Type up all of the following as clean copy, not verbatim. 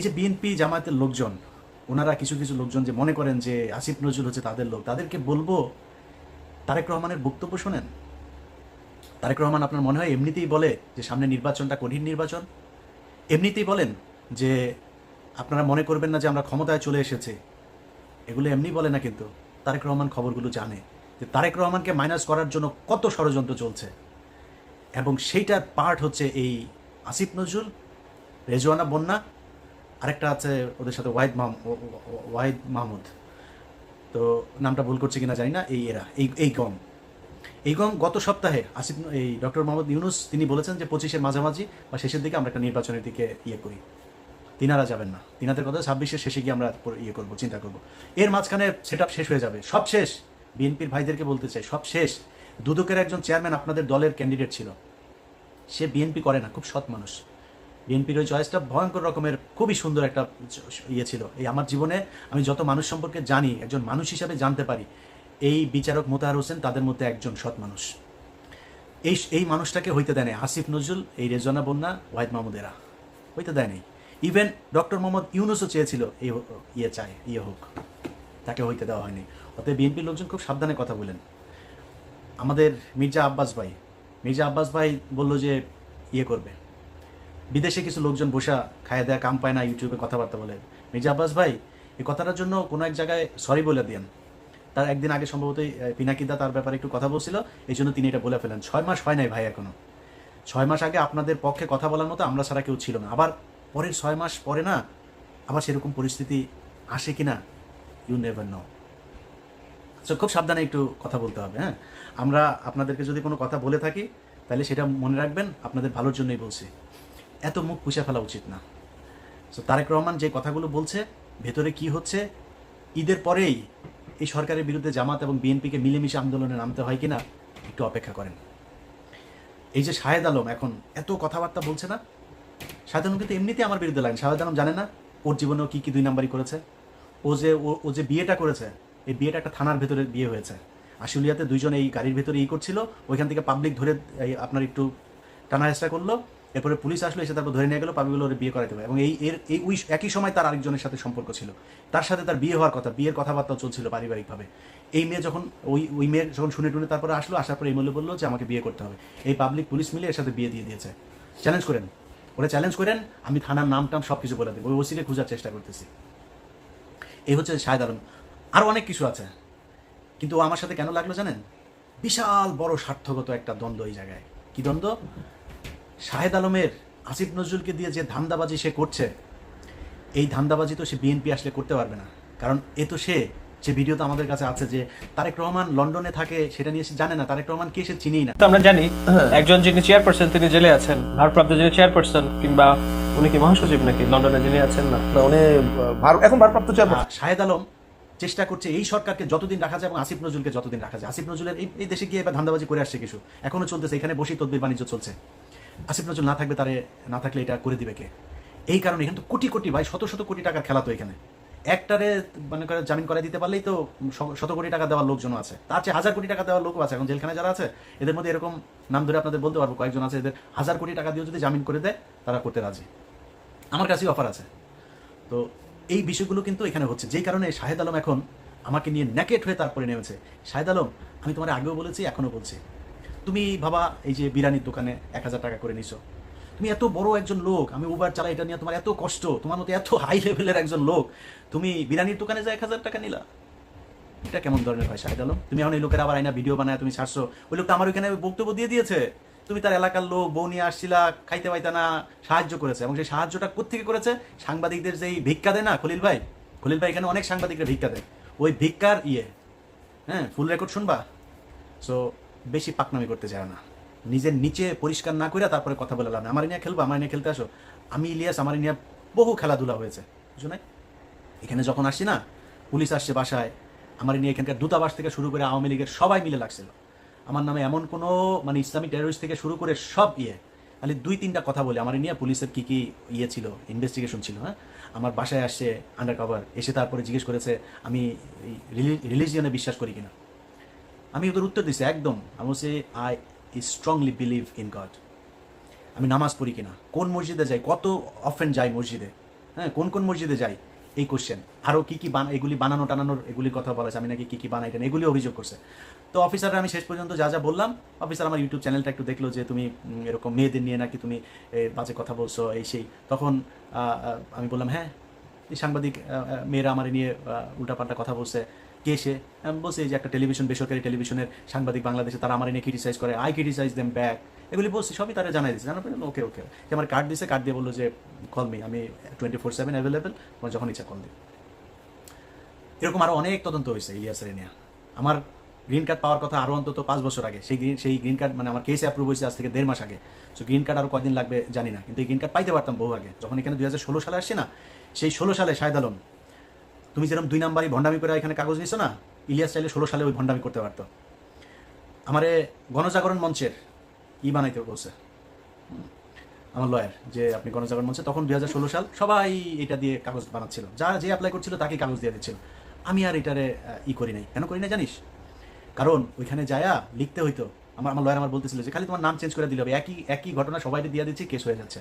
এই যে বিএনপি জামায়াতের লোকজন, ওনারা কিছু কিছু লোকজন যে মনে করেন যে আসিফ নজরুল হচ্ছে তাদের লোক, তাদেরকে বলবো তারেক রহমানের বক্তব্য শোনেন। তারেক রহমান আপনার মনে হয় এমনিতেই বলে যে সামনে নির্বাচনটা কঠিন নির্বাচন? এমনিতেই বলেন যে আপনারা মনে করবেন না যে আমরা ক্ষমতায় চলে এসেছে? এগুলো এমনি বলে না, কিন্তু তারেক রহমান খবরগুলো জানে যে তারেক রহমানকে মাইনাস করার জন্য কত ষড়যন্ত্র চলছে, এবং সেইটার পার্ট হচ্ছে এই আসিফ নজরুল, রেজওয়ানা বন্যা, আরেকটা আছে ওদের সাথে ওয়াহিদ মাহমুদ, তো নামটা ভুল করছে কিনা জানি না। এই গম গত সপ্তাহে এই ডক্টর মোহাম্মদ ইউনুস তিনি বলেছেন যে 25-এর মাঝামাঝি বা শেষের দিকে আমরা একটা নির্বাচনের দিকে করি। তিনারা যাবেন না, তিনাদের কথা 26-এর শেষে গিয়ে আমরা করবো, চিন্তা করবো। এর মাঝখানে সেট শেষ হয়ে যাবে, সব শেষ। বিএনপির ভাইদেরকে বলতে চাই, সব শেষ। দুদকের একজন চেয়ারম্যান আপনাদের দলের ক্যান্ডিডেট ছিল, সে বিএনপি করে না, খুব সৎ মানুষ। বিএনপির ওই চয়েসটা ভয়ঙ্কর রকমের খুবই সুন্দর একটা ছিল। এই আমার জীবনে আমি যত মানুষ সম্পর্কে জানি, একজন মানুষ হিসাবে জানতে পারি, এই বিচারক মোতাহার হোসেন তাদের মধ্যে একজন সৎ মানুষ। এই মানুষটাকে হইতে দেয় নাই আসিফ নজরুল, এই রেজওয়ানা বন্যা, ওয়াহিদ মাহমুদেরা হইতে দেয় নাই। ইভেন ডক্টর মোহাম্মদ ইউনুসও চেয়েছিল এই হোক, তাকে হইতে দেওয়া হয়নি। অতএব বিএনপির লোকজন খুব সাবধানে কথা বলেন। আমাদের মির্জা আব্বাস ভাই বলল যে করবে। বিদেশে কিছু লোকজন বসা খায় দেয়া কাম পায় না, ইউটিউবে কথাবার্তা বলে। মির্জা আব্বাস ভাই এই কথাটার জন্য কোনো এক জায়গায় সরি বলে দিয়েন। তার একদিন আগে সম্ভবত পিনাকিদা তার ব্যাপারে একটু কথা বলছিল, এই জন্য তিনি এটা বলে ফেলেন। 6 মাস হয় নাই ভাই, এখনো 6 মাস আগে আপনাদের পক্ষে কথা বলার মতো আমরা ছাড়া কেউ ছিল না। আবার পরের 6 মাস পরে না আবার সেরকম পরিস্থিতি আসে কিনা, ইউ নেভার নো। সো খুব সাবধানে একটু কথা বলতে হবে। হ্যাঁ, আমরা আপনাদেরকে যদি কোনো কথা বলে থাকি তাহলে সেটা মনে রাখবেন, আপনাদের ভালোর জন্যই বলছি। এত মুখ পুষে ফেলা উচিত না। সো তারেক রহমান যে কথাগুলো বলছে, ভেতরে কি হচ্ছে, ঈদের পরেই এই সরকারের বিরুদ্ধে জামাত এবং বিএনপিকে মিলেমিশে আন্দোলনে নামতে হয় কিনা একটু অপেক্ষা করেন। এই যে শাহেদ আলম এখন এত কথাবার্তা বলছে না, শাহেদ আলম কিন্তু এমনিতে আমার বিরুদ্ধে লাগেন। শাহেদ আলম জানে না ওর জীবনেও কি কি 2 নাম্বারই করেছে। ও যে বিয়েটা করেছে, এই বিয়েটা একটা থানার ভেতরে বিয়ে হয়েছে। আশুলিয়াতে 2 জন এই গাড়ির ভেতরে করছিল, ওইখান থেকে পাবলিক ধরে আপনার একটু টানা হেঁচড়া করলো, এরপরে পুলিশ আসলো, এসে তারপর ধরে নিয়ে গেলো, পাবলিক ওর বিয়ে করাইতে হবে। এবং ওই একই সময় তার আরেকজনের সাথে সম্পর্ক ছিল, তার সাথে তার বিয়ে হওয়ার কথা, বিয়ের কথাবার্তাও চলছিল পারিবারিকভাবে। এই মেয়ে যখন ওই মেয়ের যখন শুনে টুনে তারপরে আসার পরে এই মূল্য বললো যে আমাকে বিয়ে করতে হবে। এই পাবলিক পুলিশ মিলে এর সাথে বিয়ে দিয়ে দিয়েছে। চ্যালেঞ্জ করেন, চ্যালেঞ্জ করেন, আমি থানার নাম টাম সব কিছু বলে দেবো, ওই ওসিকে খোঁজার চেষ্টা করতেছি। এই হচ্ছে শাহেদ আলম। আরও অনেক কিছু আছে, কিন্তু ও আমার সাথে কেন লাগলো জানেন? বিশাল বড় স্বার্থগত একটা দ্বন্দ্ব এই জায়গায়। কি দ্বন্দ্ব? শাহেদ আলমের আসিফ নজরুলকে দিয়ে যে ধান্দাবাজি সে করছে, এই ধান্দাবাজি তো সে বিএনপি আসলে করতে পারবে না। কারণ সে ভিডিও তো আমাদের কাছে আছে যে তারেক রহমান লন্ডনে থাকে, সেটা নিয়ে সে জানে না। তারেক রহমান কে সে চিনেই না। তো আমরা জানি একজন যিনি চেয়ারপারসন তিনি জেলে আছেন, ভারপ্রাপ্ত যিনি চেয়ারপারসন, কিংবা উনি কি মহাসচিব নাকি লন্ডনে যিনি আছেন? না, উনি এখন ভারপ্রাপ্ত চেয়ারপারসন। শাহেদ আলম চেষ্টা করছে এই সরকারকে যতদিন রাখা যায় এবং আসিফ নজরুলকে যতদিন রাখা যায়। আসিফ নজরুলের এই দেশে গিয়ে এবার ধান্দাবাজি করে আসছে কিছু, এখনো চলতেছে, এখানে বসেই তদবির বাণিজ্য চলছে। আসিফ নজরুল না থাকলে এটা করে দিবে কে? এই কারণে এখানে তো কোটি কোটি ভাই, শত শত কোটি টাকার খেলা। তো এখানে একটারে মানে করে জামিন করাই দিতে পারলেই তো শত কোটি টাকা দেওয়ার লোকজন আছে, তার চেয়ে 1000 কোটি টাকা দেওয়ার লোকও আছে। এখন জেলখানে যারা আছে এদের মধ্যে এরকম নাম ধরে আপনাদের বলতে পারবো, কয়েকজন আছে এদের 1000 কোটি টাকা দিয়েও যদি জামিন করে দেয় তারা করতে রাজি। আমার কাছেই অফার আছে। তো এই বিষয়গুলো কিন্তু এখানে হচ্ছে, যেই কারণে শাহেদ আলম এখন আমাকে নিয়ে ন্যাকেট হয়ে তারপরে নেমেছে। শাহেদ আলম, আমি তোমার আগেও বলেছি, এখনও বলছি, তুমি বাবা এই যে বিরিয়ানির দোকানে 1000 টাকা করে নিছো, তুমি এত বড় একজন লোক, আমি উবার চালাই, এটা নিয়ে তোমার এত কষ্ট, তোমার মতো এত হাই লেভেলের একজন লোক, তুমি বিরিয়ানির দোকানে যা 1000 টাকা নিলা, এটা কেমন ধরনের হয় শাহেদ আলম? তুমি এখন এই লোকের আবার আইনা ভিডিও বানায় তুমি ছাড়ছো। ওই লোকটা আমার ওইখানে বক্তব্য দিয়ে দিয়েছে, তুমি তার এলাকার লোক, বউ নিয়ে আসছিলা, খাইতে পাইতা না, সাহায্য করেছে। এবং সেই সাহায্যটা কোত্থেকে করেছে? সাংবাদিকদের যেই ভিক্ষা দেয় না খলিল ভাই এখানে অনেক সাংবাদিকরা ভিক্ষা দেয়, ওই ভিক্ষার হ্যাঁ, ফুল রেকর্ড শুনবা। সো বেশি পাকনামি করতে চায় না, নিজের নিচে পরিষ্কার না করে তারপরে কথা বলে লাভ। আমার নিয়ে খেলবা, আমার নিয়ে খেলতে আসো। আমি ইলিয়াস, আমার নিয়ে বহু খেলাধুলা হয়েছে, বুঝো নাই? এখানে যখন আসছি না, পুলিশ আসছে বাসায়, আমার নিয়ে এখানকার দূতাবাস থেকে শুরু করে আওয়ামী লীগের সবাই মিলে লাগছিল আমার নামে। এমন কোনো মানে ইসলামিক টেরোরিস্ট থেকে শুরু করে সব খালি 2-3টা কথা বলে আমার নিয়ে পুলিশের কি কি ছিল, ইনভেস্টিগেশন ছিল। হ্যাঁ, আমার বাসায় আসছে আন্ডার কভার, এসে তারপরে জিজ্ঞেস করেছে আমি রিলিজিয়নে বিশ্বাস করি কিনা। আমি ওদের উত্তর দিচ্ছি একদম, আমি বলছি I strongly believe in god. আমি নামাজ পড়ি কিনা, কোন মসজিদে যাই, কত অফেন যাই মসজিদে। হ্যাঁ, কোন কোন মসজিদে যাই, এই কোশ্চেন। আরও কী কী এগুলি বানানো টানানোর এগুলির কথা বলেছে, আমি নাকি কী বানাই টান, এগুলি অভিযোগ করছে। তো অফিসাররা আমি শেষ পর্যন্ত যা যা বললাম, অফিসার আমার ইউটিউব চ্যানেলটা একটু দেখলো যে তুমি এরকম মেয়েদের নিয়ে নাকি তুমি বাজে কথা বলছো, এই সেই। তখন আমি বললাম হ্যাঁ, এই সাংবাদিক মেয়েরা আমার নিয়ে উল্টাপাল্টা কথা বলছে। কে সে? আমি বলছি এই যে একটা টেলিভিশন, বেসরকারি টেলিভিশনের সাংবাদিক বাংলাদেশে, তারা আমার নিয়ে ক্রিটিসাইজ করে, আই ক্রিটিসাইজ দেম ব্যাক, এগুলি বলছি, সবই তারা জানাই দিচ্ছে। জানার পরে ওকে ওকে সে আমার কার্ড দিয়েছে, কার্ড দিয়ে বললো যে কল মি, আমি 24/7 অ্যাভেলেবেল, তোমার যখন ইচ্ছা কল দিই। এরকম আরও অনেক তদন্ত হয়েছে ইলিয়াসের নিয়ে। আমার গ্রিন কার্ড পাওয়ার কথা আরও অন্তত 5 বছর আগে, সেই গ্রিন কার্ড মানে আমার কেসে অ্যাপ্রুভ হয়েছে আজ থেকে 1.5 মাস আগে। সো গ্রিন কার্ড আরও কদিন লাগবে জানি না, কিন্তু এই গ্রিন কার্ড পাইতে পারতাম বহু আগে, যখন এখানে 2016 সালে আসছে না। সেই 16 সালে শাহেদ আলম, তুমি যেরকম 2 নাম্বারই ভণ্ডামি করে এখানে কাগজ নিছো না, ইলিয়াস চাইলে 16 সালে ওই ভণ্ডামি করতে পারতো। আমারে গণজাগরণ মঞ্চের বানাইতে বলছে আমার লয়ার, যে আপনি গণজাগরণ মঞ্চে, তখন 2016 সাল, সবাই এটা দিয়ে কাগজ বানাচ্ছিল, যারা যে অ্যাপ্লাই করছিল তাকে কাগজ দিয়ে দিচ্ছিল। আমি আর এটারে করি নাই। কেন করি না জানিস? কারণ ওইখানে যায়া লিখতে হইতো, আমার লয়ার আমার বলতেছিল যে খালি তোমার নাম চেঞ্জ করে দিলে হবে, একই ঘটনা সবাই দিয়ে দিচ্ছি, কেস হয়ে যাচ্ছে।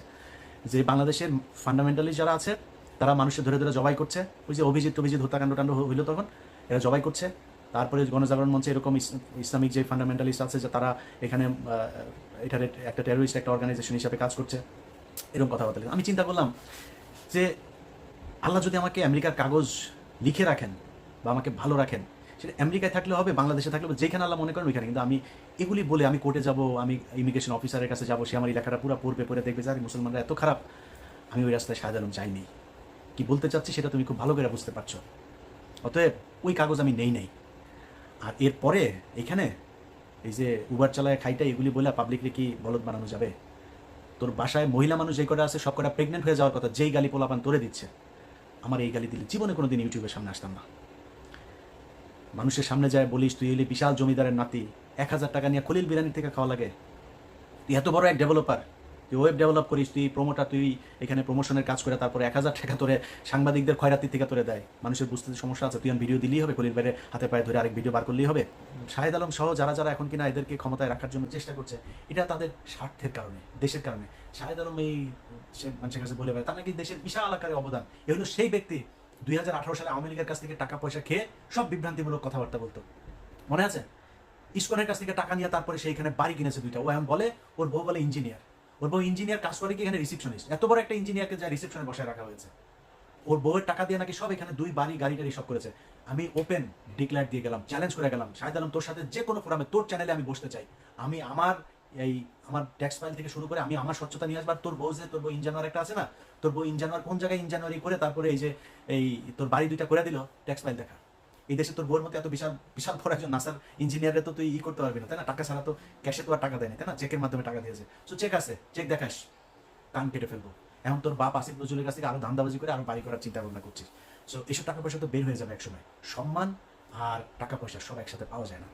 যে বাংলাদেশের ফান্ডামেন্টালিস্ট যারা আছে, তারা মানুষের ধরে ধরে জবাই করছে। ওই যে অভিজিৎ হত্যাকাণ্ড টাণ্ড হইলো, তখন এরা জবাই করছে। তারপরে গণজাগরণ মঞ্চে এরকম ইসলামিক যে ফান্ডামেন্টালিস্ট আছে, যে তারা এখানে এটার একটা টেরোরিস্ট একটা অর্গানাইজেশন হিসাবে কাজ করছে, এরকম কথাবার্তা। আমি চিন্তা করলাম যে আল্লাহ যদি আমাকে আমেরিকার কাগজ লিখে রাখেন বা আমাকে ভালো রাখেন, সেটা আমেরিকায় থাকলে হবে, বাংলাদেশে থাকলে হবে, যেখানে আল্লাহ মনে করেন ওইখানে। কিন্তু আমি এগুলি বলে আমি কোর্টে যাব, আমি ইমিগ্রেশন অফিসারের কাছে যাব, সে আমার এলাকাটা পুরো পড়বে দেখবে যে মুসলমানরা এত খারাপ। আমি ওই রাস্তায় শাহেদ আলম যাইনি। কি বলতে চাচ্ছি সেটা তুমি খুব ভালো করে বুঝতে পারছো। অতএব ওই কাগজ আমি নেই। আর এরপরে এখানে এই যে উবার চালায় খাইটা, এগুলি বলে পাবলিকলি কি বলদ বানানো যাবে? তোর বাসায় মহিলা মানুষ যেই কটা আছে সব কটা প্রেগনেন্ট হয়ে যাওয়ার কথা, যেই গালি পোলাপান তোরে দিচ্ছে, আমার এই গালি দিলে জীবনে কোনোদিন ইউটিউবের সামনে আসতাম না। মানুষের সামনে যায় বলিস তুই এলি বিশাল জমিদারের নাতি, 1000 টাকা নিয়ে খলিল বিরিয়ানি থেকে খাওয়া লাগে। তুই এত বড় এক ডেভেলপার, তুই ওয়েব ডেভেলপ করিস, তুই প্রমোটার, তুই এখানে প্রমোশনের কাজ করে তারপরে 1000 টাকা তোরে সাংবাদিকদের খয়রাতি থেকে তোরে দেয়। মানুষের বুঝতে সমস্যা আছে, তুই ভিডিও দিলেই হবে, খলিল বাইরে হাতে পায়ে ধরে আরেক ভিডিও বার করলেই হবে। শাহেদ আলম সহ যারা যারা এখন কিনা এদেরকে ক্ষমতায় রাখার জন্য চেষ্টা করছে, এটা তাদের স্বার্থের কারণে, দেশের কারণে। শাহেদ আলম এই মানুষের কাছে বলে বেড়ায়, তার নাকি দেশের বিশাল আকারে অবদান। এ হলো সেই ব্যক্তি 2018 সালে আওয়ামী লীগের কাছ থেকে টাকা পয়সা খেয়ে সব বিভ্রান্তিমূলক কথাবার্তা বলতো, মনে আছে? ইসকনের কাছ থেকে টাকা নিয়ে তারপরে সেইখানে বাড়ি কিনেছে 2টা। ও এখন বলে ওর বউ বলে ইঞ্জিনিয়ার, ওর বউ ইঞ্জিনিয়ার কাজ করে কি এখানে রিসেপশনিস্ট। এত বড় একটা ইঞ্জিনিয়ারকে যা রিসেপশনে বসায় রাখা হয়েছে, ওর বউয়ের টাকা দিয়ে নাকি সব এখানে 2 বাড়ি গাড়ি টাড়ি সব করেছে। আমি ওপেন ডিক্লেয়ার দিয়ে গেলাম, চ্যালেঞ্জ করে গেলাম, শাহেদ আলম তোর সাথে যে কোনো ফোরামে, তোর চ্যানেলে আমি বসতে চাই। আমি আমার ট্যাক্স ফাইল থেকে শুরু করে আমি আমার স্বচ্ছতা নিয়ে আসবার। তোর বউ ইনজানুয়ার একটা আছে না, তোর বউ ইনজানুয়ার কোন জায়গায় ইনজানুয়ারি করে তারপরে এই যে তোর বাড়ি 2টা করে দিল, ট্যাক্স ফাইল দেখা। এই দেশে তোর বউর মতো এত বিশাল বিশাল বড় একজন নাসার ইঞ্জিনিয়ারে তো তুই করতে পারবি না, তাই না? টাকা ছাড়া তো ক্যাশে তো আর টাকা দেয়নি, তাই না? চেকের মাধ্যমে টাকা দিয়েছে। সো চেক আছে, চেক দেখাস, কান কেটে ফেলবো। এখন তোর বাপ আসিফ নজরুলের কাছ থেকে আরো ধান্দাবাজি করে আরো বাড়ি করার চিন্তা ভাবনা করছিস। সো এসব টাকা পয়সা তো বের হয়ে যাবে একসময়। সম্মান আর টাকা পয়সা সব একসাথে পাওয়া যায় না।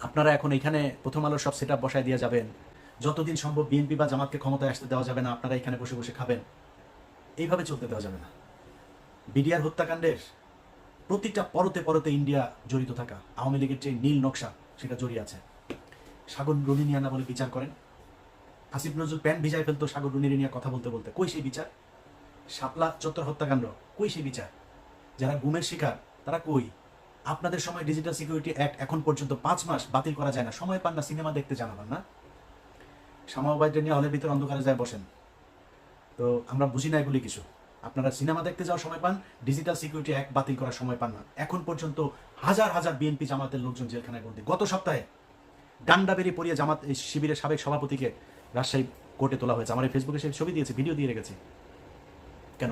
আপনারা এখন এখানে প্রথম আলোর সব সেট আপ বসায় দিয়ে যাবেন, যতদিন সম্ভব বিএনপি বা জামাতকে ক্ষমতায় আসতে দেওয়া যাবে না, আপনারা এখানে বসে বসে খাবেন, এইভাবে চলতে দেওয়া যাবে না। বিডিআর হত্যাকাণ্ডের প্রতিটা পরতে ইন্ডিয়া জড়িত থাকা, আওয়ামী লীগের যে নীল নকশা সেটা জড়িয়ে আছে। সাগর রুনিনিয়ানা বলে বিচার করেন, আসিফ নজরুল প্যান্ট ভিজায় ফেলতো সাগর রুনিনিয়া কথা বলতে বলতে, কই সেই বিচার? শাপলা চত্বর হত্যাকাণ্ড, কই সেই বিচার? যারা গুমের শিকার তারা কই? আপনাদের সময় ডিজিটাল সিকিউরিটি অ্যাক্ট এখন পর্যন্ত 5 মাস বাতিল করা যায় না, সময় পান না, সিনেমা দেখতে জানাবেন না, সামাবাইটা নিয়ে হলের ভিতরে অন্ধকারে যায় বসেন। তো আমরা বুঝি না এগুলি কিছু। আপনারা সিনেমা দেখতে যাওয়ার সময় পান, ডিজিটাল সিকিউরিটি অ্যাক্ট বাতিল করার সময় পান না। এখন পর্যন্ত হাজার হাজার বিএনপি জামাতের লোকজন জেলখানায় বন্দী। গত সপ্তাহে ডান্ডা বেরিয়ে পড়িয়ে জামাত শিবিরের সাবেক সভাপতিকে রাজশাহী কোর্টে তোলা হয়েছে। আমার এই ফেসবুকে সেই ছবি দিয়েছে, ভিডিও দিয়ে রেখেছি। কেন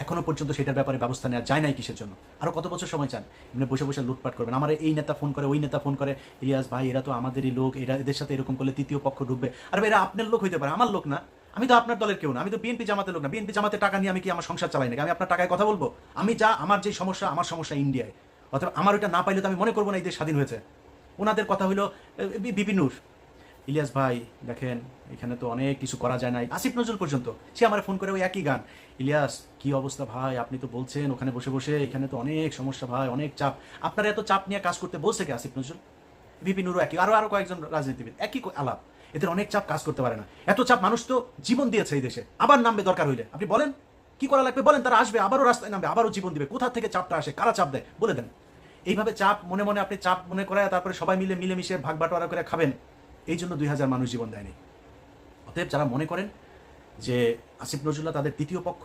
এখনো পর্যন্ত সেটার ব্যাপারে ব্যবস্থা নেওয়া যায় নাই? কিসের জন্য? আরো কত বছর সময় চান? এমনি বসে বসে লুটপাট করবেন। আমার এই নেতা ফোন করে, ওই নেতা ফোন করে, ইলিয়াস ভাই এরা তো আমাদেরই লোক, এদের সাথে এরকম করলে তৃতীয় পক্ষ ঢুকবে। আর এরা আপনার লোক হইতে পারে, আমার লোক না। আমি তো আপনার দলের কেউ না, আমি তো বিএনপি জামাতের লোক না। বিএনপি জামাতের টাকা নিয়ে আমি কি আমার সংসার চালাই নাকি? আমি আপনার টাকায় কথা বলবো? আমি আমার যে সমস্যা, আমার সমস্যা ইন্ডিয়ায়। অথবা আমার ওইটা না পাইলে তো আমি মনে করবো না এই দেশ স্বাধীন হয়েছে। ওনাদের কথা হইলো বিপি নূর, ইলিয়াস ভাই দেখেন এখানে তো অনেক কিছু করা যায় না। আসিফ নজরুল পর্যন্ত সে আমার ফোন করে ওই একই গান, ইলিয়াস কি অবস্থা ভাই, আপনি তো বলছেন ওখানে বসে বসে এখানে তো অনেক সমস্যা ভাই, অনেক চাপ। আপনারা এত চাপ নিয়ে কাজ করতে বলছে কি আসিফ নজরুল? বিপি নুরও একই, আরো কয়েকজন রাজনীতিবিদ একই আলাপ। এদের অনেক চাপ, কাজ করতে পারে না। এত চাপ, মানুষ তো জীবন দিয়েছে এই দেশে, আবার নামবে দরকার হইলে। আপনি বলেন কি করা লাগবে বলেন, তারা আসবে, আবারও রাস্তায় নামবে, আবারও জীবন দিবে। কোথা থেকে চাপটা আসে, কারা চাপ দেয় বলে দেন। এইভাবে চাপ মনে মনে আপনি চাপ মনে করে তারপরে সবাই মিলেমিশে ভাগ বাটোয়ারা করে খাবেন, এই জন্য 2000 মানুষ জীবন দেয়নি। অতএব যারা মনে করেন যে আসিফ নজরুল্লাহ তাদের তৃতীয় পক্ষ,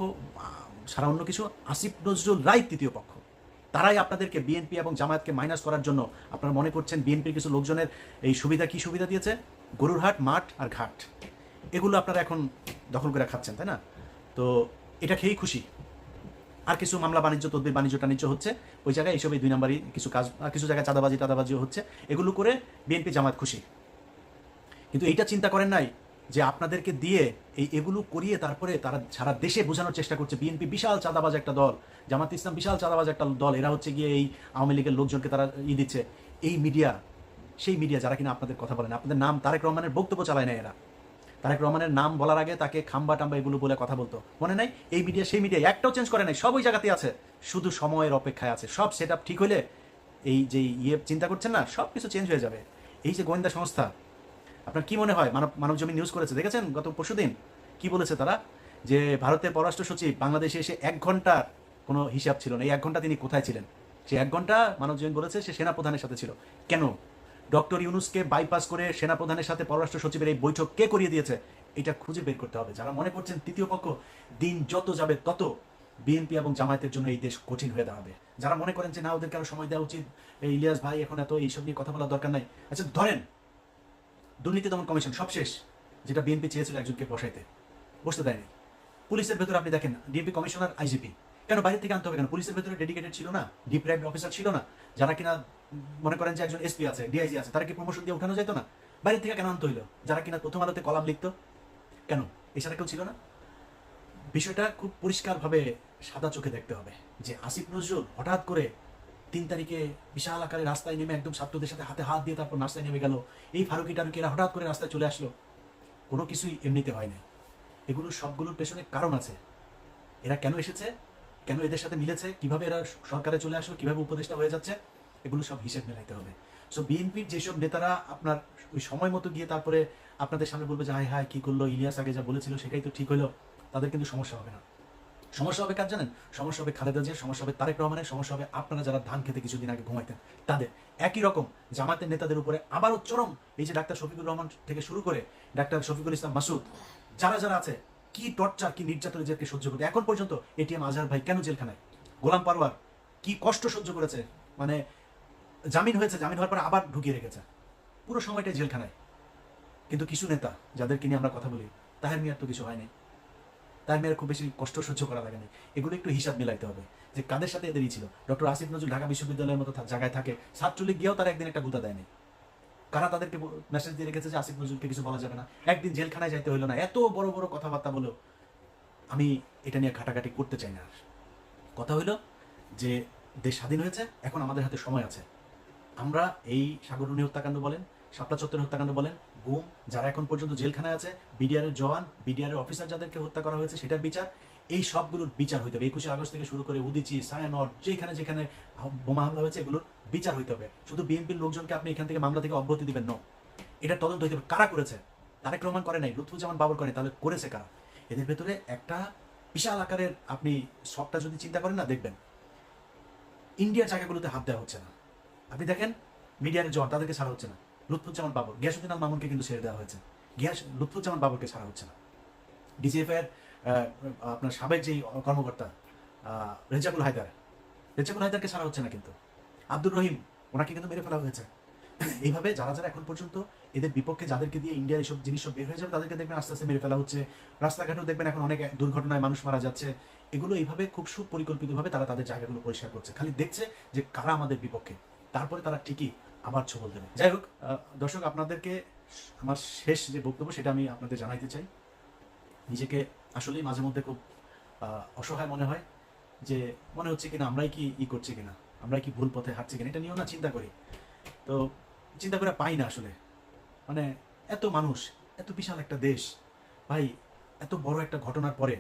সারা অন্য কিছু, আসিফ নজরুল রাই তৃতীয় পক্ষ। তারাই আপনাদেরকে বিএনপি এবং জামায়াতকে মাইনাস করার জন্য আপনারা মনে করছেন বিএনপির কিছু লোকজনের এই সুবিধা, কি সুবিধা দিয়েছে, গরুর হাট, মাঠ আর ঘাট, এগুলো আপনারা এখন দখল করে খাচ্ছেন, তাই না? তো এটা খেয়েই খুশি। আর কিছু মামলা বাণিজ্য, তদবির বাণিজ্য টাণিজ্য হচ্ছে ওই জায়গায়, এইসব এই 2 নম্বরই কিছু কাজ, আর কিছু জায়গায় চাঁদাবাজিও হচ্ছে, এগুলো করে বিএনপি জামায়াত খুশি। কিন্তু এইটা চিন্তা করেন নাই যে আপনাদেরকে দিয়ে এগুলো করিয়ে তারপরে তারা সারা দেশে বোঝানোর চেষ্টা করছে বিএনপি বিশাল চাঁদাবাজ একটা দল, জামাত ইসলাম বিশাল চাঁদাবাজ একটা দল, এরা হচ্ছে গিয়ে এই আওয়ামী লীগের লোকজনকে তারা দিচ্ছে। এই মিডিয়া, সেই মিডিয়া যারা কিনা আপনাদের কথা বলেন, আপনাদের নাম তারেক রহমানের বক্তব্য চালায় না এরা। তারেক রহমানের নাম বলার আগে তাকে খাম্বা টাম্বা এগুলো বলে কথা বলতো, মনে নাই? এই মিডিয়া সেই মিডিয়া একটাও চেঞ্জ করে নাই, সব ওই জায়গাতেই আছে, শুধু সময়ের অপেক্ষায় আছে। সব সেট আপ ঠিক হলে এই যে চিন্তা করছেন না, সব কিছু চেঞ্জ হয়ে যাবে। এই যে গোয়েন্দা সংস্থা, আপনার কি মনে হয়, মানব জমিন নিউজ করেছে, দেখেছেন গত পরশুদিন কি বলেছে তারা, যে ভারতের পররাষ্ট্র সচিব বাংলাদেশে এসে 1 ঘন্টার কোনো হিসাব ছিল না। এই 1 ঘন্টা তিনি কোথায় ছিলেন? সে 1 ঘন্টা মানব জমিন বলেছে সে সেনাপ্রধানের সাথে ছিল। কেন? ডক্টর ইউনুসকে বাইপাস করে সেনাপ্রধানের সাথে পররাষ্ট্র সচিবের এই বৈঠক কে করিয়ে দিয়েছে, এটা খুঁজে বের করতে হবে। যারা মনে করছেন তৃতীয় পক্ষ, দিন যত যাবে তত বিএনপি এবং জামায়াতের জন্য এই দেশ কঠিন হয়ে দাঁড়াবে। যারা মনে করেন যে না, ওদেরকে আরো সময় দেওয়া উচিত, এই ইলিয়াস ভাই এখন এত এইসব নিয়ে কথা বলার দরকার নাই, আচ্ছা ধরেন দুর্নীতি দমন কমিশন সব শেষ, যেটা বিএনপি চেয়েছিল একজনকে বসাইতে, বসতে দেয়নি। পুলিশের ভেতরে আপনি দেখেন ডিএমপি কমিশনার, আইজিপি, কেন বাইরে থেকে আনতে হবে কেন? পুলিশের ভেতরে ডেডিকেটেড ছিল না, ডিপ র্যাঙ্ক অফিসার ছিল না, যারা কিনা মনে করেন যে একজন এসপি আছে, ডিআইজি আছে, তারা কি প্রমোশন দিয়ে উঠানো যেত না? বাইরে থেকে কেন আনতে হইলো? যারা কিনা প্রথম আলোতে কলাম লিখতো, কেন? এছাড়া কেউ ছিল না? বিষয়টা খুব পরিষ্কারভাবে সাদা চোখে দেখতে হবে যে আসিফ নজরুল হঠাৎ করে 3 তারিখে বিশাল আকারে রাস্তায় নেমে একদম ছাত্রদের সাথে হাতে হাত দিয়ে তারপর রাস্তায় নেমে গেল, এই ফারুকি টারুকি এরা হঠাৎ করে রাস্তায় চলে আসলো, কোনো কিছুই এমনিতে হয় না। এগুলো সবগুলোর পেছনে কারণ আছে। এরা কেন এসেছে, কেন এদের সাথে মিলেছে, কিভাবে এরা সরকারে চলে আসলো, কিভাবে উপদেষ্টা হয়ে যাচ্ছে, এগুলো সব হিসেব মেলাইতে হবে। সো বিএনপির যেসব নেতারা আপনার ওই সময় মতো গিয়ে তারপরে আপনাদের সামনে বলবে যে হায় হায় কি করলো, ইলিয়াস আগে যা বলেছিল সেটাই তো ঠিক হলো, তাদের কিন্তু সমস্যা হবে না। সমস্যা হবে কার জানেন? সমস্যা হবে খালেদা জিয়ার, সমস্যা হবে তারেক রহমানের, সমস্যা হবে আপনারা যারা ধান খেতে কিছুদিন আগে ঘুমাইতেন তাদের। একই রকম জামাতের নেতাদের উপরে আবারও চরম, এই যে ডাক্তার শফিকুর রহমান থেকে শুরু করে ডাক্তার শফিকুল ইসলাম মাসুদ, যারা যারা আছে, কি টর্চার, কি নির্যাতন এদেরকে সহ্য করতে এখন পর্যন্ত। এটিএম আজহার ভাই কেন জেলখানায়? গোলাম পারওয়ার কি কষ্ট সহ্য করেছে, মানে জামিন হয়েছে, জামিন হওয়ার পরে আবার ঢুকিয়ে রেখেছে, পুরো সময়টাই জেলখানায়। কিন্তু কিছু নেতা যাদেরকে নিয়ে আমরা কথা বলি, তাহের মিয়ার তো কিছু হয়নি, তার মেয়ের খুব বেশি কষ্ট সহ্য করা লাগে না। এগুলো একটু হিসাব মিলাইতে হবে যে কাদের সাথে এদেরই ছিল। ডক্টর আসিফ নজরুল ঢাকা বিশ্ববিদ্যালয়ের মতো জায়গায় থাকে, ছাত্রলীগ গিয়েও তারা একদিন একটা গুতা দেয়নি। কারা তাদেরকে মেসেজ দিয়ে রেখেছে যে আসিফ নজরুলকে কিছু বলা যাবে না, একদিন জেলখানায় যাইতে হইলো না, এত বড় বড় কথাবার্তা বলো। আমি এটা নিয়ে ঘাটাঘাটি করতে চাই না। আর কথা হইলো যে দেশ স্বাধীন হয়েছে, এখন আমাদের হাতে সময় আছে। আমরা এই সাগররুনি হত্যাকাণ্ড বলেন, শাপলা চত্বরের হত্যাকাণ্ড বলেন, গুম, যারা এখন পর্যন্ত জেলখানায় আছে, বিডিআরের জওয়ান, বিডিআরের অফিসার যাদেরকে হত্যা করা হয়েছে সেটার বিচার, এই সবগুলোর বিচার হইতে হবে। 21 আগস্ট থেকে শুরু করে উদিচি, সায়ানট, যেখানে যেখানে বোমা হামলা হয়েছে এগুলোর বিচার হইতে হবে। শুধু বিএনপির লোকজনকে আপনি এখান থেকে মামলা থেকে অব্যাহতি দিবেন না, এটা তদন্ত হইতে হবে কারা করেছে। তারেক রহমান করে নাই, লুৎফুজ্জামান বাবর করে, তাহলে করেছে কারা? এদের ভেতরে একটা বিশাল আকারের আপনি সবটা যদি চিন্তা করেন না, দেখবেন ইন্ডিয়ার জায়গাগুলোতে হাত দেওয়া হচ্ছে না। আপনি দেখেন মিডিয়ার জওয়ান, তাদেরকে ছাড়া হচ্ছে না। লুৎফুজ্জামান বাবর, গিয়াসউদ্দিন আল মামুনকে কিন্তু ছেড়ে দেওয়া হয়েছে, লুৎফুজ্জামান বাবরকে ছাড়া হচ্ছে না। ডিজিএফআইয়ের আপনার সাবেক যেই কর্মকর্তা রেজাকুল হায়দারকে ছাড়া হচ্ছে না কিন্তু। আব্দুর রহিম, ওনাকে কিন্তু মেরে ফেলা হয়েছে। এইভাবে যারা যারা এখন পর্যন্ত এদের বিপক্ষে, যাদেরকে দিয়ে ইন্ডিয়ার এইসব জিনিস সব বের হয়ে যাবে, তাদেরকে দেখবেন আস্তে আস্তে মেরে ফেলা হচ্ছে। রাস্তাঘাটেও দেখবেন এখন অনেক দুর্ঘটনায় মানুষ মারা যাচ্ছে। এগুলো এইভাবে খুব সুপরিকল্পিতভাবে তারা তাদের জায়গাগুলো পরিষ্কার করছে, খালি দেখছে যে কারা আমাদের বিপক্ষে, তারপরে তারা ঠিকই আবার ছবল দেবে। যাই হোক দর্শক, আপনাদেরকে আমার শেষ যে বক্তব্য সেটা আমি আপনাদের জানাইতে চাই। নিজেকে আসলেই মাঝে মধ্যে খুব অসহায় মনে হয়, যে মনে হচ্ছে কিনা আমরাই কি করছি কিনা, আমরাই কি ভুল পথে হাঁটছি কিনা, এটা নিয়েও না চিন্তা করি। তো চিন্তা করে পাই না আসলে, মানে এত মানুষ, এত বিশাল একটা দেশ, ভাই এত বড় একটা ঘটনার পরে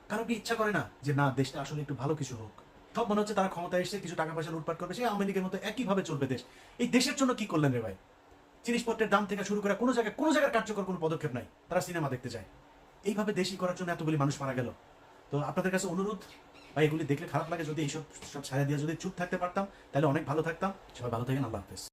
কারো কি ইচ্ছা করে না যে না দেশটা আসলে একটু ভালো কিছু হোক? সব মনে হচ্ছে তারা ক্ষমতায় এসে কিছু টাকা পয়সা লুটপাট করবে, সেই আওয়ামী লীগের মতো একইভাবে চলবে দেশ। এই দেশের জন্য কি করলেন রে ভাই? জিনিসপত্রের দাম থেকে শুরু করে কোনো জায়গায় কার্যকর কোনো পদক্ষেপ নাই, তারা সিনেমা দেখতে যায়। এইভাবে দেশই করার জন্য এতগুলি মানুষ মারা গেল, তো আপনাদের কাছে অনুরোধ, বা এগুলি দেখলে খারাপ লাগে যদি এইসব ছায়া দিয়ে যদি চুপ থাকতে পারতাম তাহলে অনেক ভালো থাকতাম। সবাই ভালো থাকেন, আল্লাহ হাফেজ।